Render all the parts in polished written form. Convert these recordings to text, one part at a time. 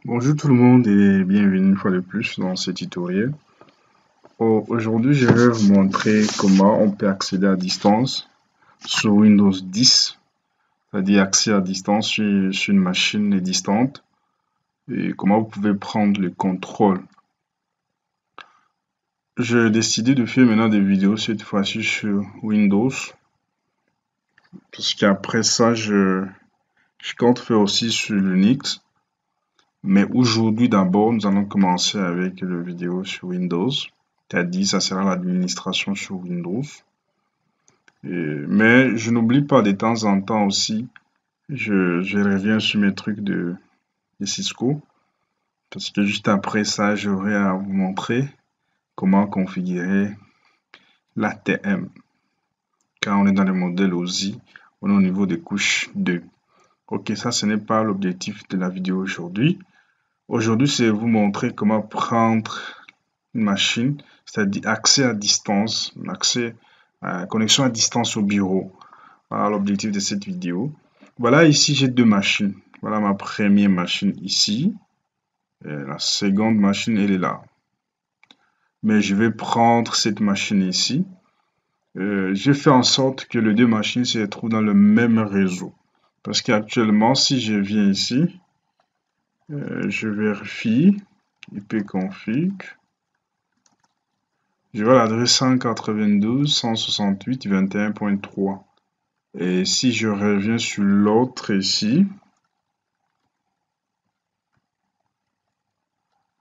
Bonjour tout le monde et bienvenue une fois de plus dans ce tutoriel. Aujourd'hui, je vais vous montrer comment on peut accéder à distance sur Windows 10, c'est-à-dire accès à distance sur une machine distante et comment vous pouvez prendre le contrôle. J'ai décidé de faire maintenant des vidéos cette fois-ci sur Windows parce qu'après ça, je compte faire aussi sur Linux. Mais aujourd'hui, d'abord, nous allons commencer avec le vidéo sur Windows. C'est-à-dire, ça sera l'administration sur Windows. Mais je n'oublie pas de temps en temps aussi, je reviens sur mes trucs de Cisco. Parce que juste après ça, j'aurai à vous montrer comment configurer l'ATM. Quand on est dans le modèle OSI, on est au niveau des couches 2. Ok, ça, ce n'est pas l'objectif de la vidéo aujourd'hui. Aujourd'hui, c'est vous montrer comment prendre une machine, c'est-à-dire accès à distance, connexion à distance au bureau. Voilà l'objectif de cette vidéo. Voilà, ici j'ai deux machines. Voilà ma première machine ici. Et la seconde machine, elle est là. Mais je vais prendre cette machine ici. Je fais en sorte que les deux machines se retrouvent dans le même réseau. Parce qu'actuellement, si je viens ici, je vérifie ipconfig. Je vois l'adresse 192.168.21.3. Et si je reviens sur l'autre ici,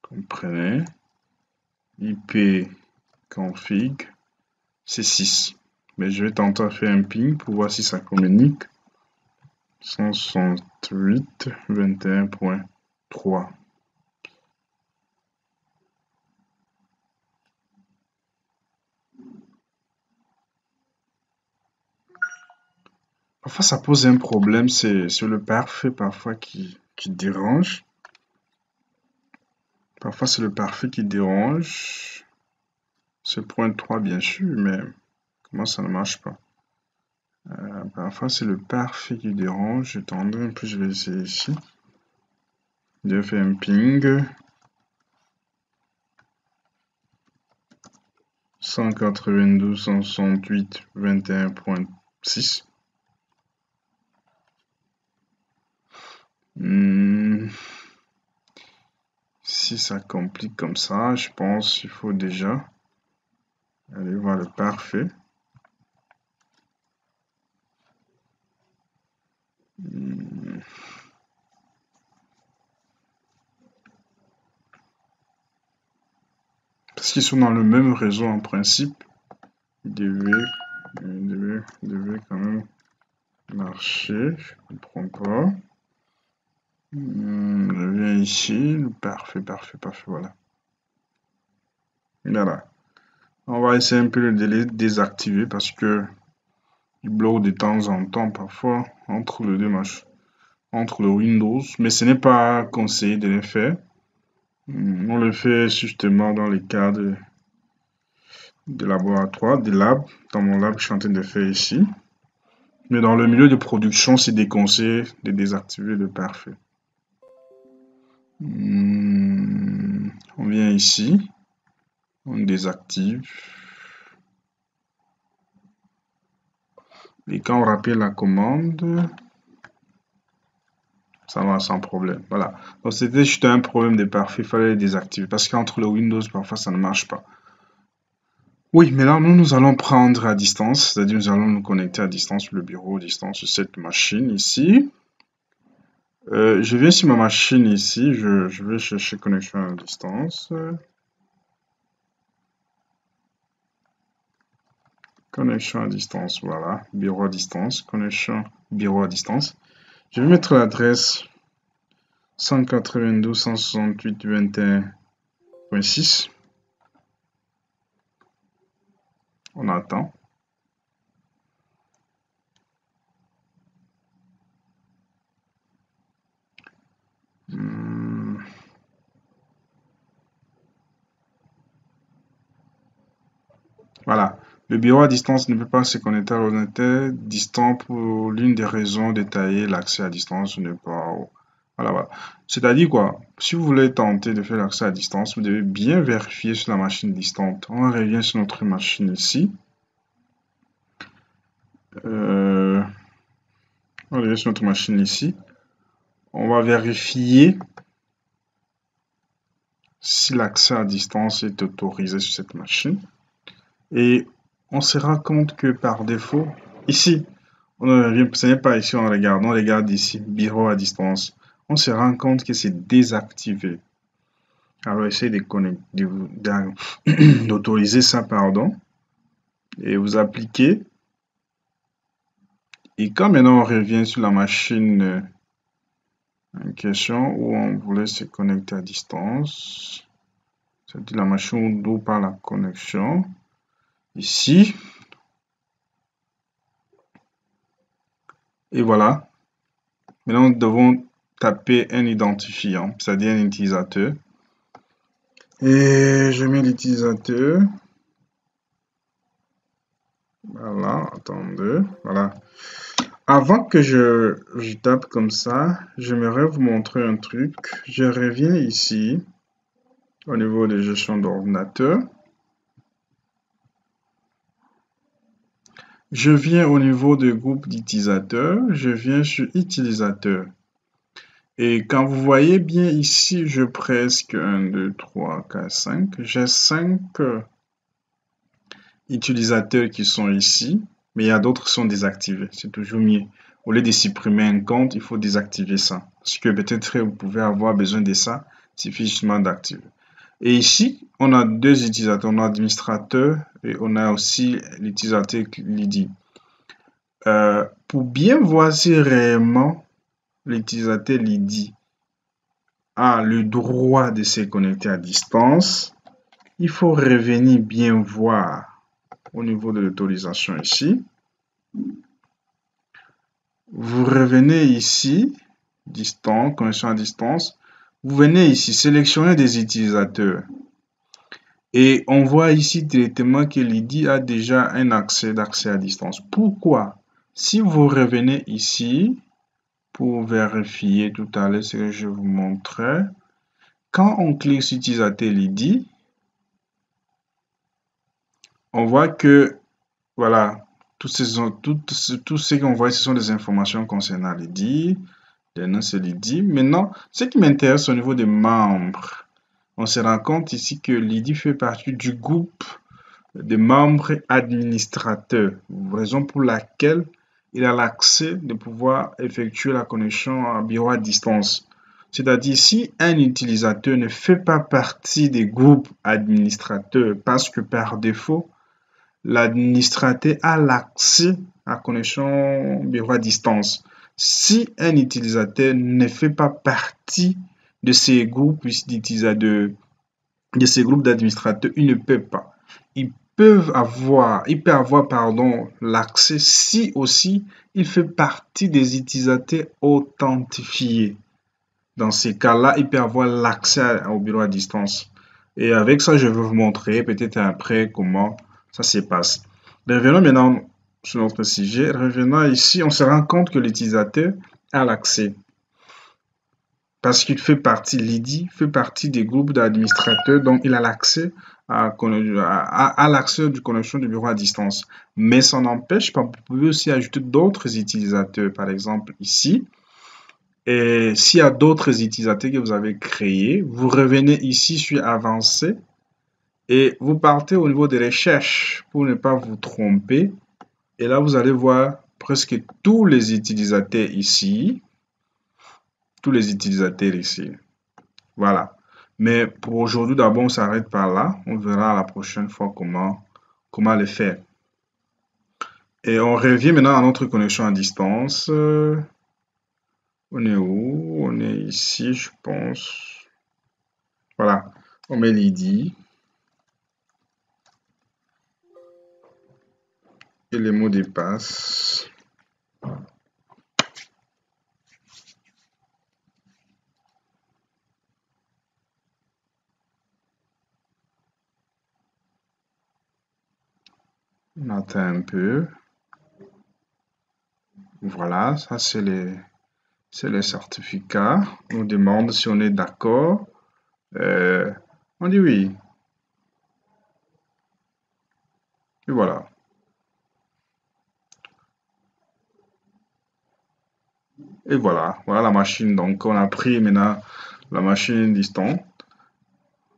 comprenez, ipconfig, c'est 6. Mais je vais tenter à faire un ping pour voir si ça communique. 168.21.3. Parfois, ça pose un problème, c'est le parfait parfois qui dérange. Parfois, c'est le parfait qui dérange. C'est point 3, bien sûr, mais comment ça ne marche pas? Parfois, c'est le parfait qui dérange. Attendez un peu, je vais essayer ici. Je vais faire un ping. 192.168.21.6. Si ça complique comme ça, je pense qu'il faut déjà aller voir le parfait. Parce qu'ils sont dans le même réseau en principe, ils devaient quand même marcher. Je ne comprends pas. Je viens ici, parfait, voilà. Voilà. On va essayer un peu de désactiver parce que il bloque de temps en temps parfois entre les deux entre le Windows, mais ce n'est pas conseillé de le faire. On le fait justement dans les cas de laboratoire, de lab. Dans mon lab, je suis en train de faire ici. Mais dans le milieu de production, c'est déconseillé de désactiver le parfait. On vient ici, on désactive. Et quand on rappelle la commande, ça va sans problème. Voilà. Donc c'était juste un problème de parfait, il fallait le désactiver. Parce qu'entre le Windows, parfois ça ne marche pas. Oui, mais là, nous allons prendre à distance, c'est-à-dire nous allons nous connecter à distance sur le bureau, à distance sur cette machine ici. Je viens sur ma machine ici, je vais chercher connexion à distance. Connexion à distance, voilà, bureau à distance, connexion bureau à distance. Je vais mettre l'adresse 192.168.21.6. On attend. Voilà. Le bureau à distance ne peut pas se connecter à l'ordinateur distant pour l'une des raisons détaillées. L'accès à distance n'est pas Voilà, voilà. C'est-à-dire quoi? Si vous voulez tenter de faire l'accès à distance, vous devez bien vérifier sur la machine distante. On revient sur notre machine ici. Euh, on revient sur notre machine ici. On va vérifier si l'accès à distance est autorisé sur cette machine. Et on se rend compte que par défaut, ici, ce n'est pas ici, on regarde ici, bureau à distance. On se rend compte que c'est désactivé. Alors, essayez d'autoriser ça, pardon, et vous appliquez. Et quand maintenant on revient sur la machine en question où on voulait se connecter à distance, c'est-à-dire la machine d'où par la connexion, ici, et voilà. Maintenant, nous devons taper un identifiant, c'est-à-dire un utilisateur. Et je mets l'utilisateur. Voilà, attendez. Voilà. Avant que je tape comme ça, j'aimerais vous montrer un truc. Je reviens ici au niveau de gestion d'ordinateur. Je viens au niveau de groupe d'utilisateurs. Je viens sur utilisateur. Et quand vous voyez bien ici, je presque 1, 2, 3, 4, 5. J'ai 5 utilisateurs qui sont ici, mais il y a d'autres qui sont désactivés. C'est toujours mieux. Au lieu de supprimer un compte, il faut désactiver ça. Parce que peut-être vous pouvez avoir besoin de ça, il suffit justement d'activer. Et ici, on a deux utilisateurs, on a l'administrateur et on a aussi l'utilisateur Lydie. Pour bien voir si réellement l'utilisateur Lydie a le droit de se connecter à distance, il faut revenir bien voir au niveau de l'autorisation ici. Vous revenez ici, distance, connexion à distance. Vous venez ici, sélectionner des utilisateurs. Et on voit ici directement que Lydie a déjà un accès d'accès à distance. Pourquoi? Si vous revenez ici, pour vérifier tout à l'heure ce que je vous montrais, quand on clique sur utilisateur Lydie, on voit que, voilà, tout ce qu'on voit, ce sont des informations concernant Lydie. Le nom, c'est Lydie. Maintenant, ce qui m'intéresse au niveau des membres, on se rend compte ici que Lydie fait partie du groupe des membres administrateurs, raison pour laquelle il a l'accès de pouvoir effectuer la connexion à bureau à distance. C'est-à-dire, si un utilisateur ne fait pas partie des groupes administrateurs parce que par défaut, l'administrateur a l'accès à la connexion bureau à distance. Si un utilisateur ne fait pas partie de ces groupes d'utilisateurs, de ces groupes d'administrateurs, il ne peut pas. Il peut avoir l'accès si aussi il fait partie des utilisateurs authentifiés. Dans ces cas-là, il peut avoir l'accès au bureau à distance. Et avec ça, je vais vous montrer peut-être après comment ça se passe. Revenons maintenant sur notre sujet. Revenons ici, on se rend compte que l'utilisateur a l'accès. Parce qu'il fait partie, Lydie fait partie des groupes d'administrateurs, donc il a l'accès à l'accès du connexion du bureau à distance. Mais ça n'empêche pas, vous pouvez aussi ajouter d'autres utilisateurs, par exemple ici. Et s'il y a d'autres utilisateurs que vous avez créés, vous revenez ici sur Avancer et vous partez au niveau des recherches pour ne pas vous tromper. Et là, vous allez voir presque tous les utilisateurs ici. Tous les utilisateurs ici. Voilà. Mais pour aujourd'hui, d'abord, on s'arrête par là. On verra la prochaine fois comment le faire. Et on revient maintenant à notre connexion à distance. On est où? On est ici, je pense. Voilà. On met l'ID et les mots de passe. On attend un peu. Voilà, ça c'est C'est le certificat. On nous demande si on est d'accord. On dit oui. Et voilà. Et voilà. Voilà la machine. Donc, on a pris maintenant la machine distante.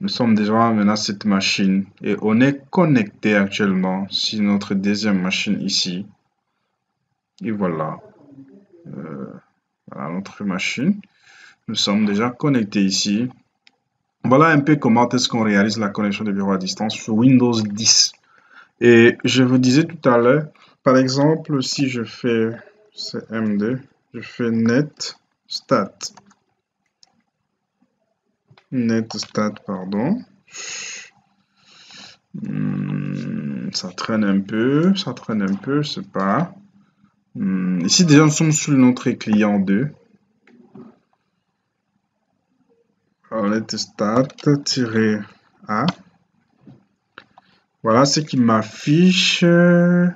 Nous sommes déjà maintenant à cette machine et on est connecté actuellement sur notre deuxième machine ici. Et voilà. Voilà notre machine. Nous sommes déjà connectés ici. Voilà un peu comment est-ce qu'on réalise la connexion de bureau à distance sur Windows 10. Et je vous disais tout à l'heure, par exemple, si je fais CMD, je fais netstat, pardon. Ça traîne un peu, je sais pas. Ici déjà nous sommes sur notre client 2. Alors netstat-a. Voilà ce qui m'affiche. Et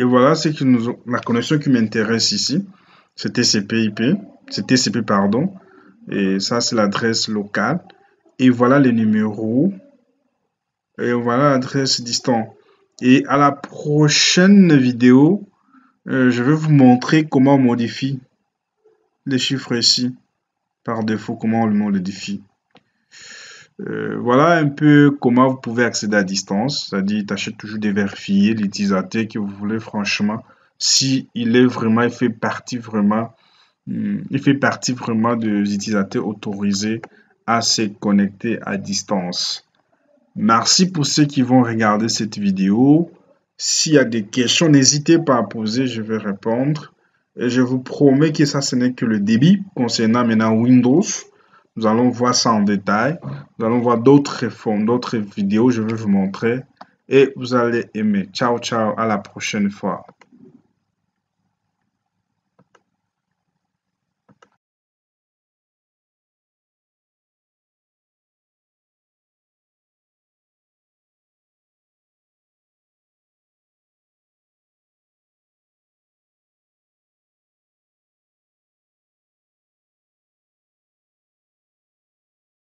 voilà ce qui la connexion qui m'intéresse ici. C'est TCP/IP. C'est TCP, pardon. Et ça, c'est l'adresse locale. Et voilà les numéros. Et voilà l'adresse distante. Et à la prochaine vidéo, je vais vous montrer comment on modifie les chiffres ici. Par défaut, comment on le modifie. Voilà un peu comment vous pouvez accéder à distance. C'est-à-dire, tâchez toujours de vérifier l'utilisateur que vous voulez franchement. Si il est vraiment, il fait partie vraiment des utilisateurs autorisés à se connecter à distance. Merci pour ceux qui vont regarder cette vidéo. S'il y a des questions, n'hésitez pas à poser, je vais répondre. Et je vous promets que ça, ce n'est que le début concernant maintenant Windows. Nous allons voir ça en détail. Nous allons voir d'autres réformes, d'autres vidéos, je vais vous montrer. Et vous allez aimer. Ciao, ciao, à la prochaine fois.